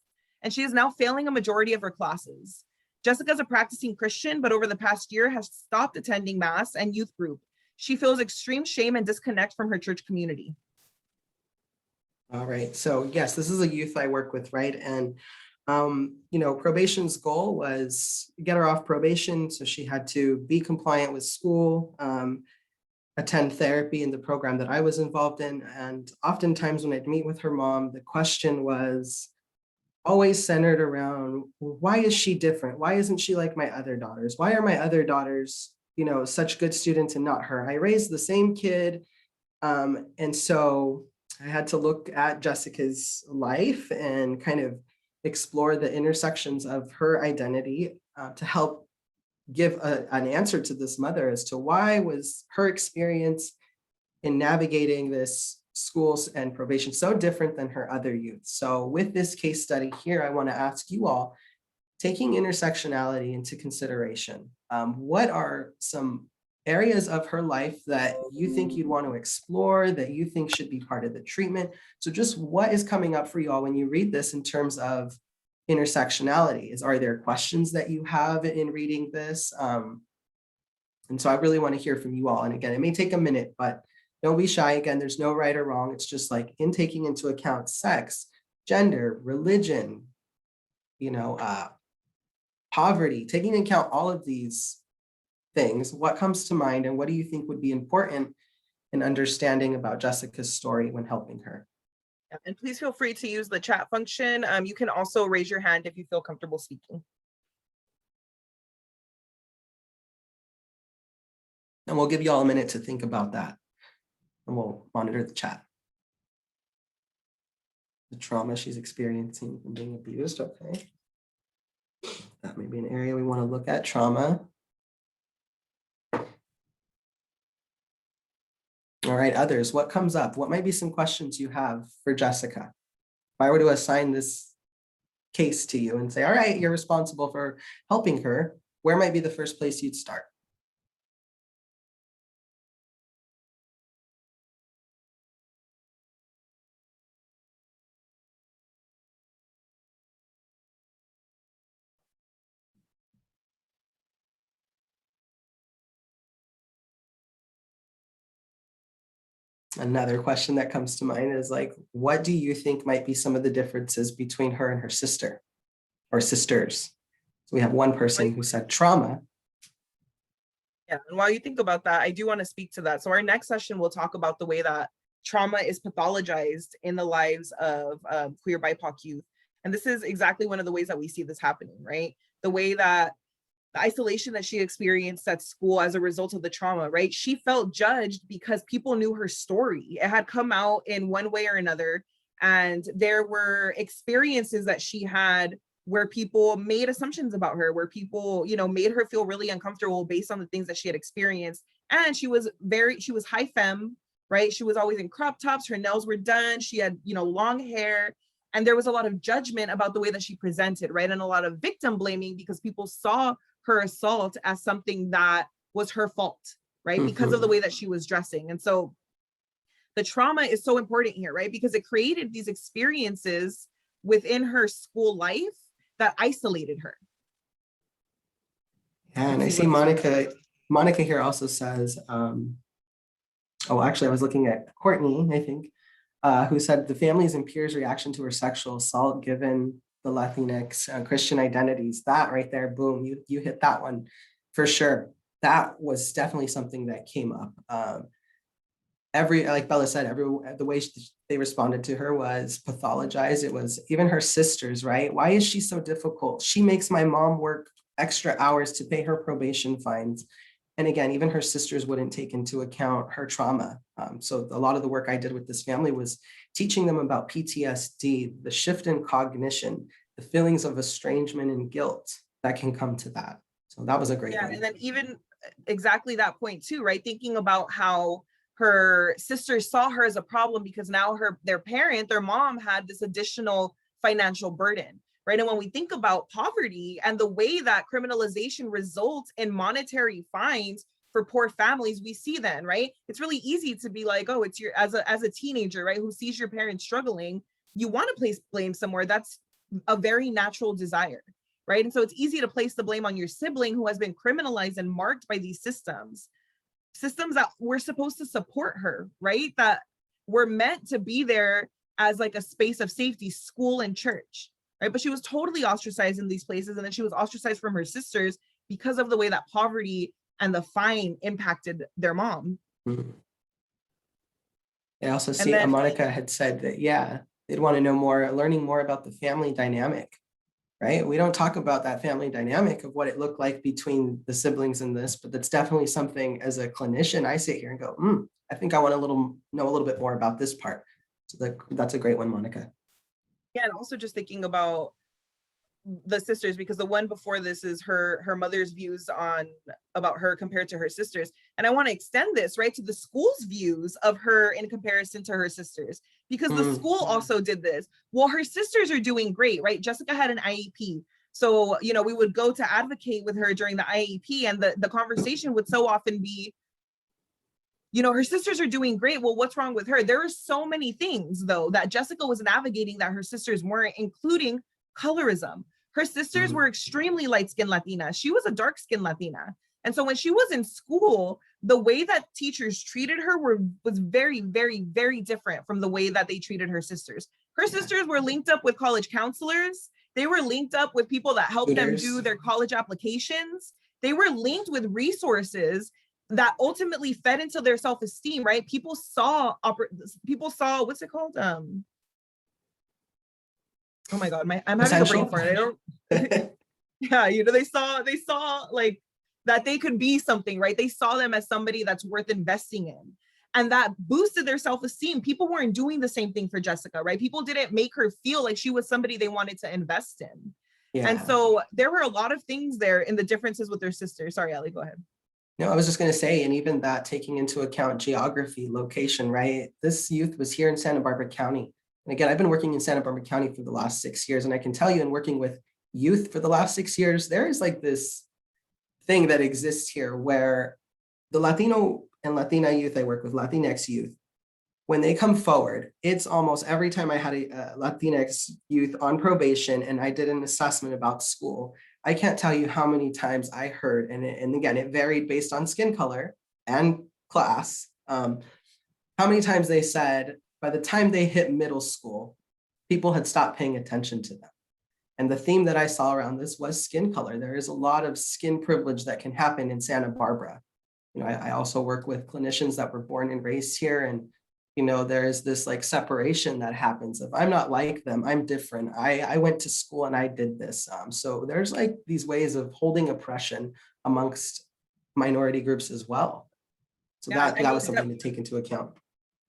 and she is now failing a majority of her classes. Jessica's a practicing Christian, but over the past year has stopped attending Mass and youth group. She feels extreme shame and disconnect from her church community.
All right, so yes, this is a youth I work with, right? And you know, probation's goal was get her off probation, so she had to be compliant with school, attend therapy in the program that I was involved in. And oftentimes when I'd meet with her mom, the question was always centered around, why is she different? Why isn't she like my other daughters? Why are my other daughters, you know, such good students and not her? I raised the same kid. And so I had to look at Jessica's life and kind of explore the intersections of her identity to help give an answer to this mother as to why was her experience in navigating this schools and probation so different than her other youth. So with this case study here, I want to ask you all, taking intersectionality into consideration, what are some areas of her life that you think you'd want to explore, that you think should be part of the treatment? So just what is coming up for you all when you read this in terms of intersectionality? Are there questions that you have in reading this? And so I really want to hear from you all. And again, it may take a minute, but don't be shy. Again, there's no right or wrong. It's just like in taking into account sex, gender, religion, you know, poverty, taking into account all of these things, what comes to mind and what do you think would be important in understanding about Jessica's story when helping her?
And please feel free to use the chat function. You can also raise your hand if you feel comfortable speaking.
And we'll give you all a minute to think about that. And we'll monitor the chat. The trauma she's experiencing from being abused, okay. That may be an area we want to look at, trauma. All right, others, what comes up? What might be some questions you have for Jessica? If I were to assign this case to you and say, all right, you're responsible for helping her, where might be the first place you'd start? Another question that comes to mind is like, what do you think might be some of the differences between her and her sister or sisters? So we have one person who said trauma.
Yeah, and while you think about that, I do want to speak to that. So our next session, we'll talk about the way that trauma is pathologized in the lives of queer BIPOC youth. And this is exactly one of the ways that we see this happening, right? The way that the isolation that she experienced at school as a result of the trauma, right? She felt judged because people knew her story. It had come out in one way or another. And there were experiences that she had where people made assumptions about her, where people, you know, made her feel really uncomfortable based on the things that she had experienced. And she was high femme, right? She was always in crop tops, her nails were done, she had, you know, long hair. And there was a lot of judgment about the way that she presented, right? And a lot of victim blaming because people saw her assault as something that was her fault, right? Because of the way that she was dressing. And so the trauma is so important here, right? Because it created these experiences within her school life that isolated her.
Yeah, and I see Monica here also says, oh, actually I was looking at Courtney, I think, who said the family's and peers' reaction to her sexual assault given the Latinx Christian identities. That right there, boom, you hit that one for sure. That was definitely something that came up. Like Bella said, the way they responded to her was pathologize. It was even her sisters, right? Why is she so difficult? She makes my mom work extra hours to pay her probation fines. And again, even her sisters wouldn't take into account her trauma. So a lot of the work I did with this family was teaching them about PTSD, the shift in cognition, the feelings of estrangement and guilt that can come to that. So that was a great one.
And then even exactly that point too, right? Thinking about how her sisters saw her as a problem because now their mom had this additional financial burden, right? And when we think about poverty and the way that criminalization results in monetary fines for poor families, we see then, right? It's really easy to be like, oh, it's your, as a teenager, right? Who sees your parents struggling, you want to place blame somewhere. That's a very natural desire, right? And so it's easy to place the blame on your sibling who has been criminalized and marked by these systems that were supposed to support her, right? That were meant to be there as like a space of safety, school and church, right? But she was totally ostracized in these places. And then she was ostracized from her sisters because of the way that poverty and the fine impacted their mom.
Mm-hmm. I also see Monica had said that, yeah, they'd want to know more, learning more about the family dynamic, right? We don't talk about that family dynamic of what it looked like between the siblings in this, but that's definitely something as a clinician, I sit here and go, I think I want to know a little bit more about this part. So that's a great one, Monica.
Yeah, and also just thinking about the sisters, because the one before this is her mother's views about her compared to her sisters. And I want to extend this, right, to the school's views of her in comparison to her sisters, because the school also did this. Well, her sisters are doing great, right? Jessica had an IEP. So, you know, we would go to advocate with her during the IEP, and the conversation would so often be, you know, her sisters are doing great. Well, what's wrong with her? There are so many things, though, that Jessica was navigating that her sisters weren't, including colorism. Her sisters were extremely light-skinned Latina. She was a dark-skinned Latina. And so when she was in school, the way that teachers treated her was very, very, very different from the way that they treated her sisters. Her sisters were linked up with college counselors. They were linked up with people that helped them do their college applications. They were linked with resources that ultimately fed into their self-esteem, right? People saw, what's it called? Oh my God, I'm having a brain fart. I don't. Yeah, you know, they saw like that they could be something, right? They saw them as somebody that's worth investing in, and that boosted their self-esteem. People weren't doing the same thing for Jessica, right? People didn't make her feel like she was somebody they wanted to invest in. Yeah. And so there were a lot of things there in the differences with their sisters. Sorry, Ali, go ahead.
No, I was just going to say, and even that taking into account geography, location, right? This youth was here in Santa Barbara County. And again, I've been working in Santa Barbara County for the last 6 years, and I can tell you in working with youth for the last 6 years, there is like this thing that exists here where the Latino and Latina youth I work with, Latinx youth, when they come forward, it's almost every time I had a Latinx youth on probation and I did an assessment about school, I can't tell you how many times I heard, and again, it varied based on skin color and class, how many times they said, by the time they hit middle school, people had stopped paying attention to them. And the theme that I saw around this was skin color. There is a lot of skin privilege that can happen in Santa Barbara. You know, I also work with clinicians that were born and raised here. And, you know, there is this like separation that happens of I'm not like them, I'm different. I went to school and I did this. So there's like these ways of holding oppression amongst minority groups as well. So yeah, that was something to take into account.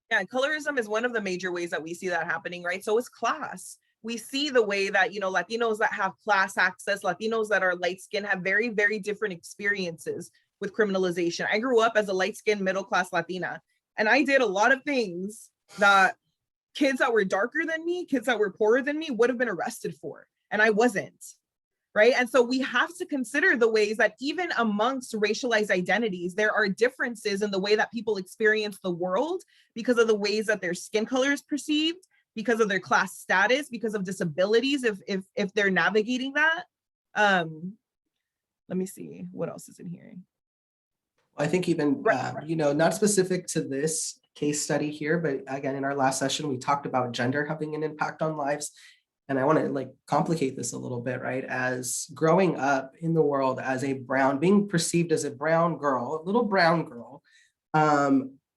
Yeah, colorism is one of the major ways that we see that happening, right? So is class. We see the way that, you know, Latinos that have class access, Latinos that are light-skinned have very, very different experiences with criminalization. I grew up as a light-skinned middle-class Latina, and I did a lot of things that kids that were darker than me, kids that were poorer than me would have been arrested for, and I wasn't, right? And so we have to consider the ways that even amongst racialized identities, there are differences in the way that people experience the world because of the ways that their skin color is perceived, because of their class status, because of disabilities, if they're navigating that. Let me see, what else is in here?
I think even, you know, not specific to this case study here, but again, in our last session, we talked about gender having an impact on lives. And I want to like complicate this a little bit, right? As growing up in the world as a brown, being perceived as a brown girl, a little brown girl,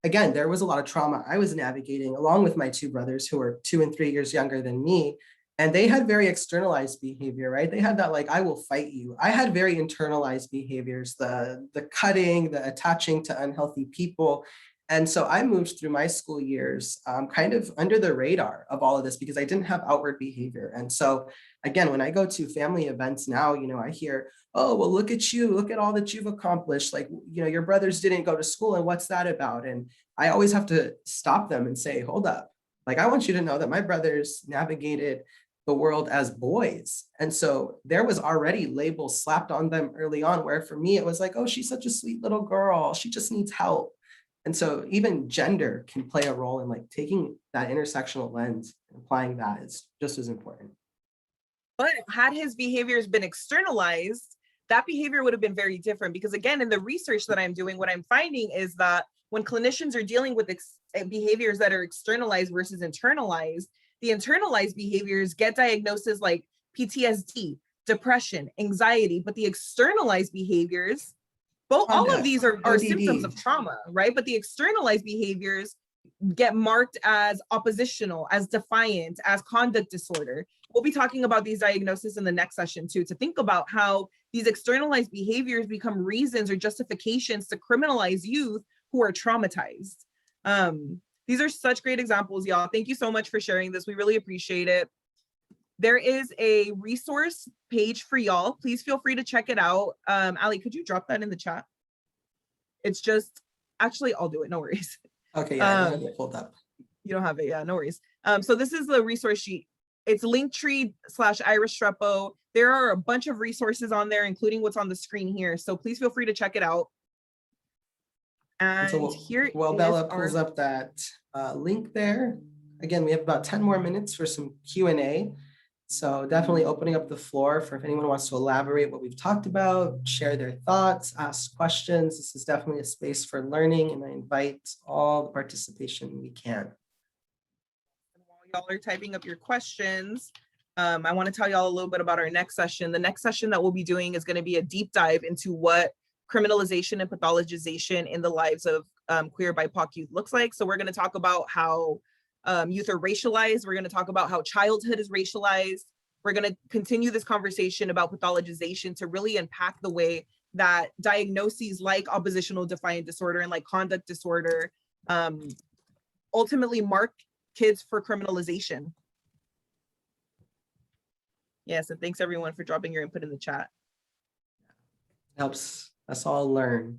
again, there was a lot of trauma I was navigating along with my two brothers who are 2 and 3 years younger than me. And they had very externalized behavior, right? They had that like, I will fight you. I had very internalized behaviors, the cutting, the attaching to unhealthy people. And so I moved through my school years kind of under the radar of all of this because I didn't have outward behavior. And so again, when I go to family events now, you know, I hear, oh, well, look at you, look at all that you've accomplished. Like, you know, your brothers didn't go to school and what's that about? And I always have to stop them and say, hold up. Like, I want you to know that my brothers navigated the world as boys. And so there was already labels slapped on them early on, where for me, it was like, oh, she's such a sweet little girl. She just needs help. And so even gender can play a role in like taking that intersectional lens and applying that is just as important.
But had his behaviors been externalized, that behavior would have been very different. Because again, in the research that I'm doing, what I'm finding is that when clinicians are dealing with behaviors that are externalized versus internalized, the internalized behaviors get diagnoses like PTSD, depression, anxiety, but the externalized behaviors, all of these are symptoms of trauma, right? But the externalized behaviors get marked as oppositional, as defiant, as conduct disorder. We'll be talking about these diagnoses in the next session too, to think about how these externalized behaviors become reasons or justifications to criminalize youth who are traumatized. These are such great examples, y'all. Thank you so much for sharing this. We really appreciate it. There is a resource page for y'all. Please feel free to check it out. Ali, could you drop that in the chat? It's just, actually, I'll do it, no worries.
Okay, yeah, I have it pulled up.
You don't have it, yeah, no worries. So this is the resource sheet. It's Linktree/Iris There are a bunch of resources on there, including what's on the screen here. So please feel free to check it out. And
so
here,
while Bella pulls up that link there, again, we have about 10 more minutes for some Q&A. So definitely opening up the floor for if anyone wants to elaborate what we've talked about, share their thoughts, ask questions. This is definitely a space for learning, and I invite all the participation we can.
While y'all are typing up your questions, I want to tell y'all a little bit about our next session. The next session that we'll be doing is going to be a deep dive into what criminalization and pathologization in the lives of queer BIPOC youth looks like. So we're going to talk about how youth are racialized. We're going to talk about how childhood is racialized. We're going to continue this conversation about pathologization to really unpack the way that diagnoses like oppositional defiant disorder and like conduct disorder ultimately mark kids for criminalization. Yes, and thanks everyone for dropping your input in the chat.
Helps us all learn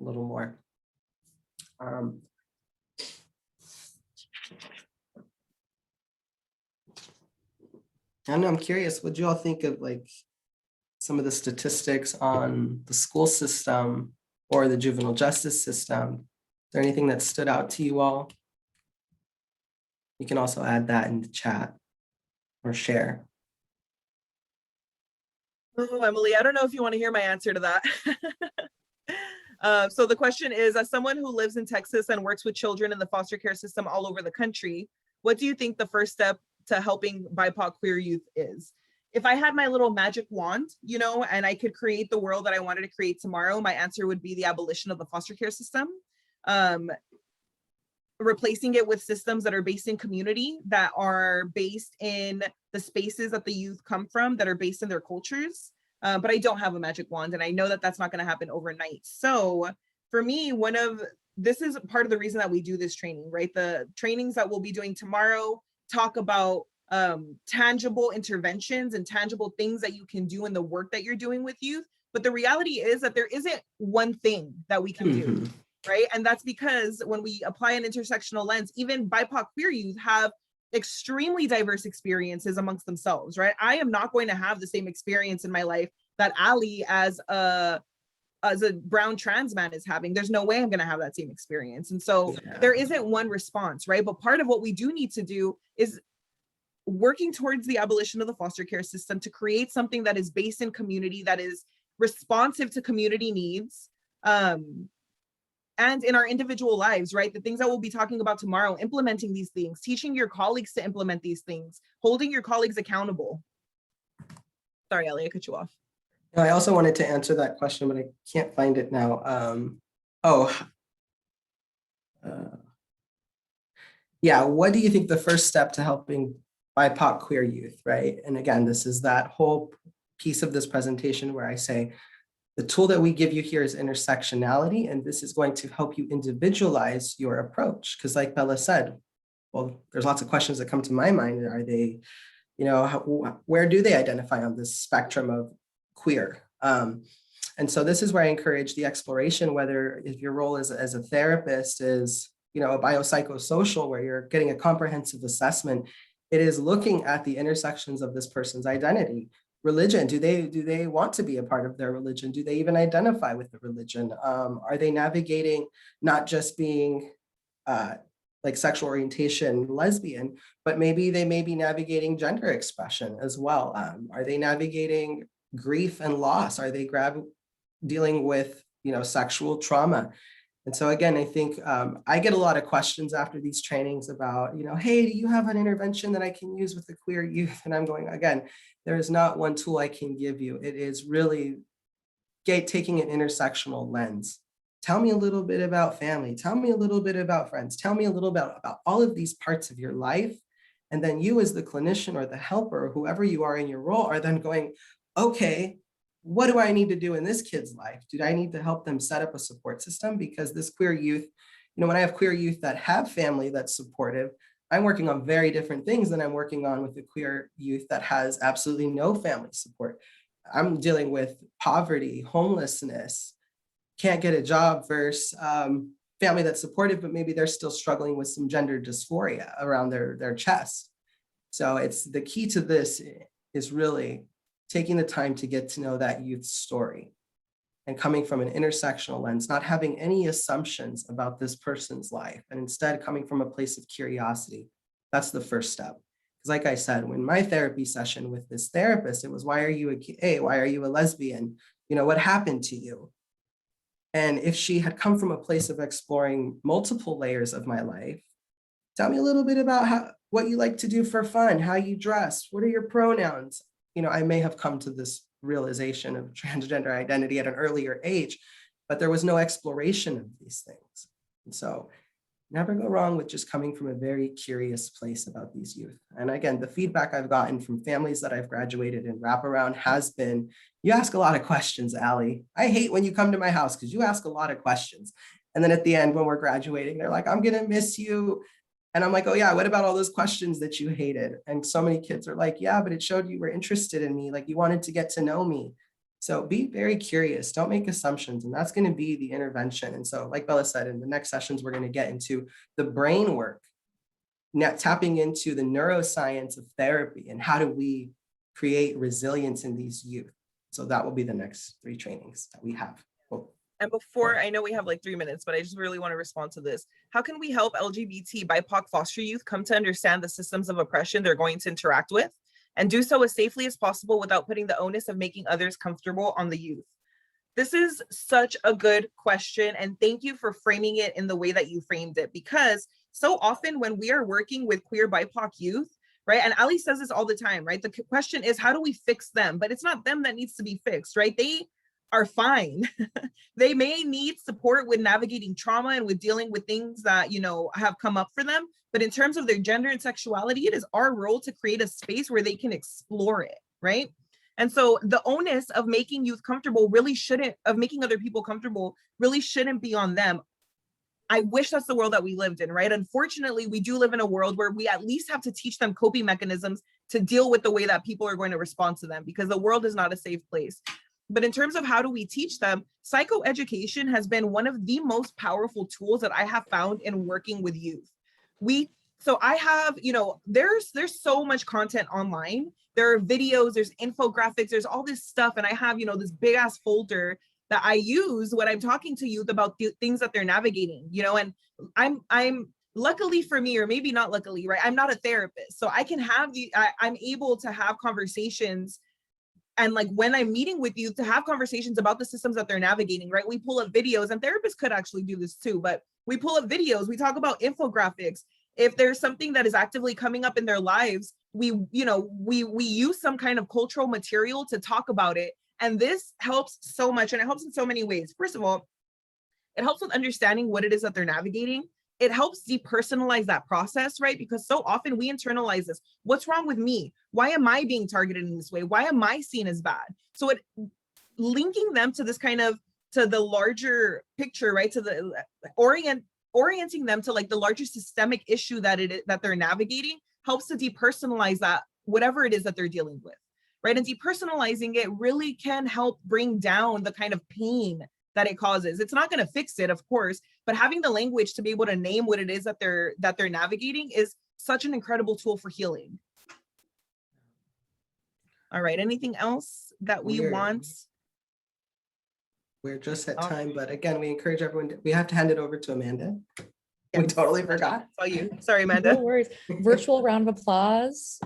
a little more. I'm curious, what do you all think of like some of the statistics on the school system or the juvenile justice system? Is there anything that stood out to you all? You can also add that in the chat or share.
Oh, Emily, I don't know if you want to hear my answer to that. So the question is, as someone who lives in Texas and works with children in the foster care system all over the country, what do you think the first step to helping BIPOC queer youth is? If I had my little magic wand, you know, and I could create the world that I wanted to create tomorrow, my answer would be the abolition of the foster care system. Replacing it with systems that are based in community, that are based in the spaces that the youth come from, that are based in their cultures. But I don't have a magic wand, and I know that that's not going to happen overnight. So for me, this is part of the reason that we do this training, right? The trainings that we'll be doing tomorrow talk about tangible interventions and tangible things that you can do in the work that you're doing with youth. But the reality is that there isn't one thing that we can do. Right? And that's because when we apply an intersectional lens, even BIPOC queer youth have extremely diverse experiences amongst themselves, right? I am not going to have the same experience in my life that Ali as a brown trans man is having. There's no way I'm going to have that same experience. And so there isn't one response, right? But part of what we do need to do is working towards the abolition of the foster care system to create something that is based in community, that is responsive to community needs, and in our individual lives, right? The things that we'll be talking about tomorrow, implementing these things, teaching your colleagues to implement these things, holding your colleagues accountable. Sorry, Ellie, I cut you off.
I also wanted to answer that question, but I can't find it now. Yeah, what do you think the first step to helping BIPOC queer youth, right? And again, this is that whole piece of this presentation where I say, the tool that we give you here is intersectionality, and this is going to help you individualize your approach. Because like Bella said, well, there's lots of questions that come to my mind. Are they, you know, where do they identify on this spectrum of queer? And so this is where I encourage the exploration, whether if your role as a therapist is, you know, a biopsychosocial, where you're getting a comprehensive assessment, it is looking at the intersections of this person's identity. Religion, do they want to be a part of their religion? Do they even identify with the religion? Are they navigating not just being like sexual orientation lesbian, but maybe they may be navigating gender expression as well. Are they navigating grief and loss? Are they dealing with, sexual trauma? And so again, I think I get a lot of questions after these trainings about, hey, do you have an intervention that I can use with the queer youth? And I'm going, again, there is not one tool I can give you. It is really taking an intersectional lens. Tell me a little bit about family. Tell me a little bit about friends. Tell me a little bit about all of these parts of your life. And then you as the clinician or the helper, or whoever you are in your role, are then going, okay, what do I need to do in this kid's life? Do I need to help them set up a support system? Because this queer youth, when I have queer youth that have family that's supportive, I'm working on very different things than I'm working on with the queer youth that has absolutely no family support. I'm dealing with poverty, homelessness, can't get a job versus family that's supportive, but maybe they're still struggling with some gender dysphoria around their chest. So it's the key to this is really taking the time to get to know that youth's story and coming from an intersectional lens, not having any assumptions about this person's life, and instead coming from a place of curiosity. That's the first step. Because like I said, when my therapy session with this therapist, it was, why are you gay? Why are you a lesbian? What happened to you? And if she had come from a place of exploring multiple layers of my life, tell me a little bit about what you like to do for fun, how you dress, what are your pronouns? I may have come to this realization of transgender identity at an earlier age, but there was no exploration of these things. And so never go wrong with just coming from a very curious place about these youth. And again, the feedback I've gotten from families that I've graduated in wraparound has been, you ask a lot of questions, Allie. I hate when you come to my house because you ask a lot of questions. And then at the end, when we're graduating, they're like, I'm gonna miss you. And I'm like, oh yeah, what about all those questions that you hated? And so many kids are like, yeah, but it showed you were interested in me, like you wanted to get to know me. So be very curious, don't make assumptions, and that's going to be the intervention. And so like Bella said, in the next sessions, we're going to get into the brain work, tapping into the neuroscience of therapy and how do we create resilience in these youth. So that will be the next 3 trainings that we have.
And before, I know we have like 3 minutes, but I just really want to respond to this. How can we help LGBT BIPOC foster youth come to understand the systems of oppression they're going to interact with, and do so as safely as possible without putting the onus of making others comfortable on the youth? This is such a good question, and thank you for framing it in the way that you framed it, because so often when we are working with queer BIPOC youth, right, and Ali says this all the time, right, the question is, how do we fix them? But it's not them that needs to be fixed, right? They are fine. They may need support with navigating trauma and with dealing with things that, have come up for them. But in terms of their gender and sexuality, it is our role to create a space where they can explore it, right? And so the onus of making youth comfortable of making other people comfortable really shouldn't be on them. I wish that's the world that we lived in, right? Unfortunately, we do live in a world where we at least have to teach them coping mechanisms to deal with the way that people are going to respond to them, because the world is not a safe place. But in terms of how do we teach them, psychoeducation has been one of the most powerful tools that I have found in working with youth. So I have, there's so much content online. There are videos, there's infographics, there's all this stuff. And I have, this big ass folder that I use when I'm talking to youth about the things that they're navigating, and I'm luckily for me, or maybe not luckily, right? I'm not a therapist. So I can have I'm able to have conversations. And like when I'm meeting with you, to have conversations about the systems that they're navigating, right? We pull up videos, and therapists could actually do this too, but we pull up videos, we talk about infographics. If there's something that is actively coming up in their lives, we use some kind of cultural material to talk about it. And this helps so much, and it helps in so many ways. First of all, it helps with understanding what it is that they're navigating. It helps depersonalize that process, right? Because so often we internalize this. What's wrong with me? Why am I being targeted in this way? Why am I seen as bad? So linking them to this kind of, to the larger picture, right? To the orienting them to like the larger systemic issue that they're navigating helps to depersonalize that, whatever it is that they're dealing with, right? And depersonalizing it really can help bring down the kind of pain that it causes. It's not going to fix it, of course, but having the language to be able to name what it is that they're navigating is such an incredible tool for healing. All right, anything else that we want?
We're just at time, but again, we encourage everyone, we have to hand it over to Amanda. We totally forgot.
Saw you. Sorry, Amanda.
No worries. Virtual round of applause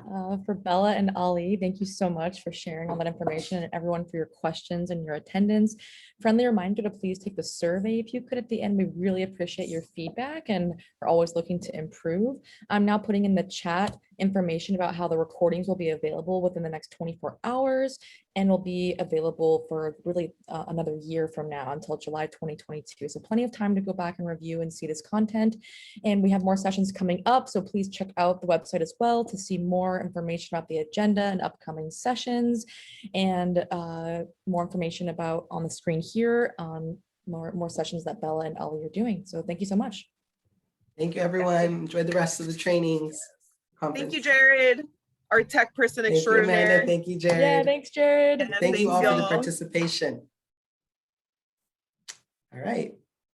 for Bella and Ali. Thank you so much for sharing all that information, and everyone for your questions and your attendance. Friendly reminder to please take the survey if you could at the end. We really appreciate your feedback and we're always looking to improve. I'm now putting in the chat information about how the recordings will be available within the next 24 hours and will be available for really another year from now until July 2022. So plenty of time to go back and review and see this content. And we have more sessions coming up, so please check out the website as well to see more information about the agenda and upcoming sessions, and more information about on the screen here on more sessions that Bella and Ali are doing. So thank you so much.
Thank you, everyone. Enjoy the rest of the trainings.
Thank you, Jared, our tech person extraordinaire.
Thank you, Jared.
Yeah, thanks, Jared.
Yeah,
Thank you all for the
y'all.
participation. All right.